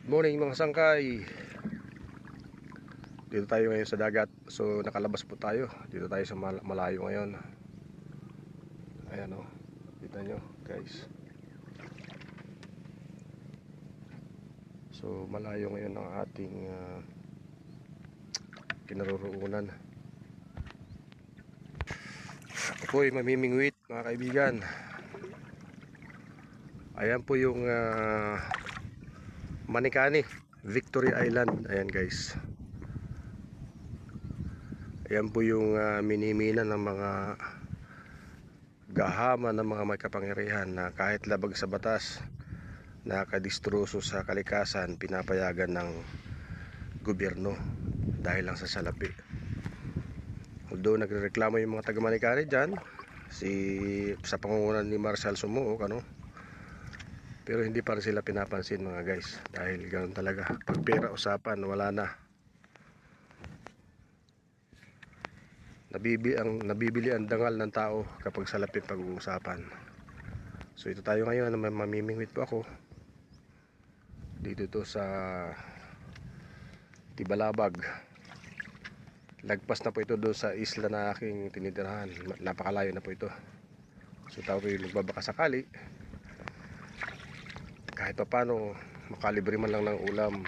Morning mga sangkay. Dito tayo ngayon sa dagat. So nakalabas po tayo. Dito tayo sa malayo ngayon. Ayan o. Kita nyo guys. So malayo ngayon ang ating kinaroroonan. Ako po ay mamimingwit mga kaibigan. Ayan po yung Manikani, Victory Island. Ayan guys. Ayan po yung minimina ng mga gahama ng mga may kapangyarihan na kahit labag sa batas, nakadistroso sa kalikasan, pinapayagan ng gobyerno dahil lang sa salapi. Although nagrereklamo yung mga taga Manikani dyan, sa pangungunan ni Marshal Sumuok, pero hindi pa rin sila pinapansin mga guys, dahil ganoon talaga, pag pera usapan, wala na. Nabibili ang dangal ng tao kapag salapi pag-uusapan. So ito tayo ngayon, mamimingwit po ako dito to sa Tibalabag. Lagpas na po ito doon sa isla na aking tinitirahan. Napakalayo na po ito. So tayo nagbabaka sakali, kahit pa paano makalibre man lang ng ulam,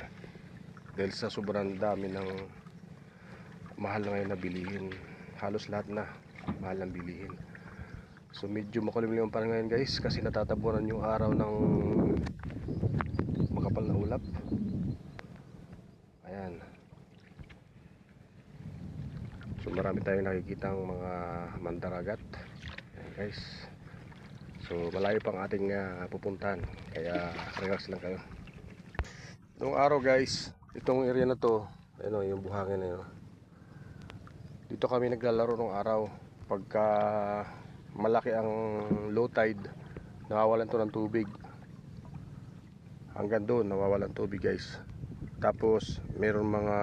dahil sa sobrang dami ng mahal na ngayon na bilihin. Halos lahat na mahal ng bilihin. So medyo makulimlim pa rin ngayon guys, kasi natatabunan yung araw ng makapal na ulap. Ayan. So marami tayong nakikitang mga mandaragat. Ayan guys. So malayo pang ating pupuntahan, kaya relax lang kayo. Noong araw guys, itong area na to, ayun yung buhangin na yun. Dito kami naglalaro nung araw. Pagka malaki ang low tide, nawawalan to ng tubig. Hanggang doon nawawalan tubig guys. Tapos meron mga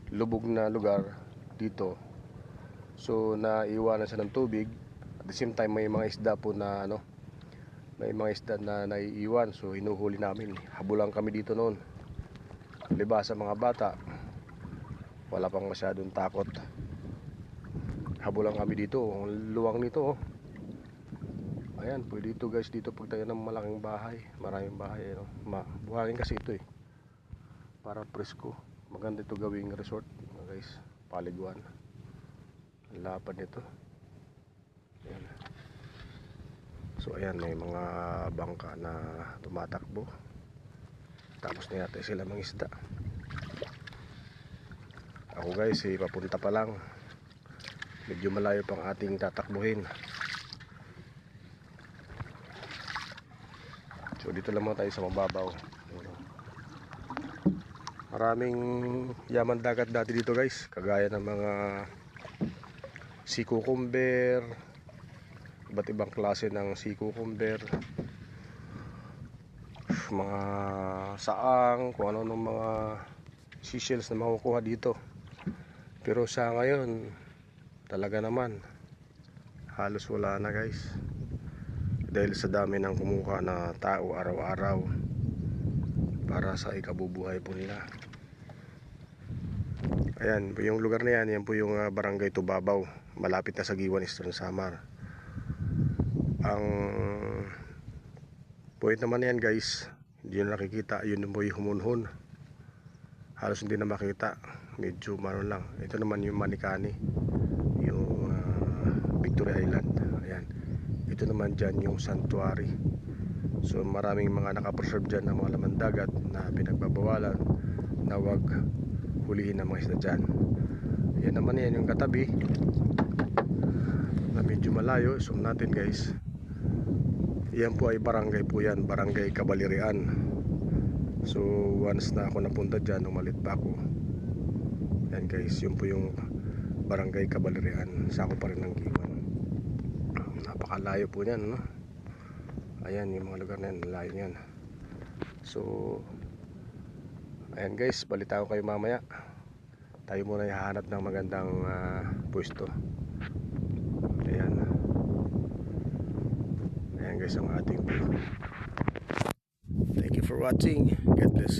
lubog na lugar dito. So naiiwanan siya ng tubig. At the same time may mga isda po na may mga isda na naiiwan. So hinuhuli namin. Habulan kami dito noon. Libasa mga bata, wala pang masyadong takot. Habulan kami dito. Ang luwang nito Ayan, pwede dito guys, dito pag tayo ng malaking bahay. Maraming bahay buhangin kasi ito para presko. Maganda ito gawing resort guys. Paliguan. Ang lapad nito. Ayan. So ayan, may mga bangka na tumatakbo. Tapos na yata sila mangisda. Ako guys, papunta pa lang. Medyo malayo pang ating tatakbuhin. So dito lang muna tayo sa mababaw. Maraming yaman dagat dati dito guys, kagaya ng mga sea cucumber, iba't ibang klase ng sea cucumber, mga saang, kung ano ng mga seashells na makukuha dito. Pero sa ngayon talaga naman halos wala na guys, dahil sa dami ng kumuha na tao araw-araw para sa ikabubuhay po nila. Ayan, yung lugar na yan po yung Barangay Tubabaw, malapit na sa Giwan, Eastern Samar. Ang point naman yan guys, hindi nyo nakikita, yun po yung Humunhun. Halos hindi na makita, medyo maroon lang. Ito naman yung Manikani, yung Victory Island. Ayan, ito naman dyan yung Sanctuary. So maraming mga nakapreserve dyan ng mga laman dagat na pinagbabawalan na wag hulihin ng mga isda dyan. Yan naman yan yung katabi na medyo malayo. Zoom natin guys. Yan po ay barangay po yan, Barangay Cabalirian. So once na ako napunta dyan, umalit pa ako. Yan guys, yun po yung Barangay Cabalirian. Sako pa rin ng Giwan. Napakalayo po yan Ayan yung mga lugar na yan, layo yan. So ayan guys, balita ko kayo mamaya. Tayo muna ihahanap ng magandang pwesto. Ayan guys ang ating view. for watching. God bless.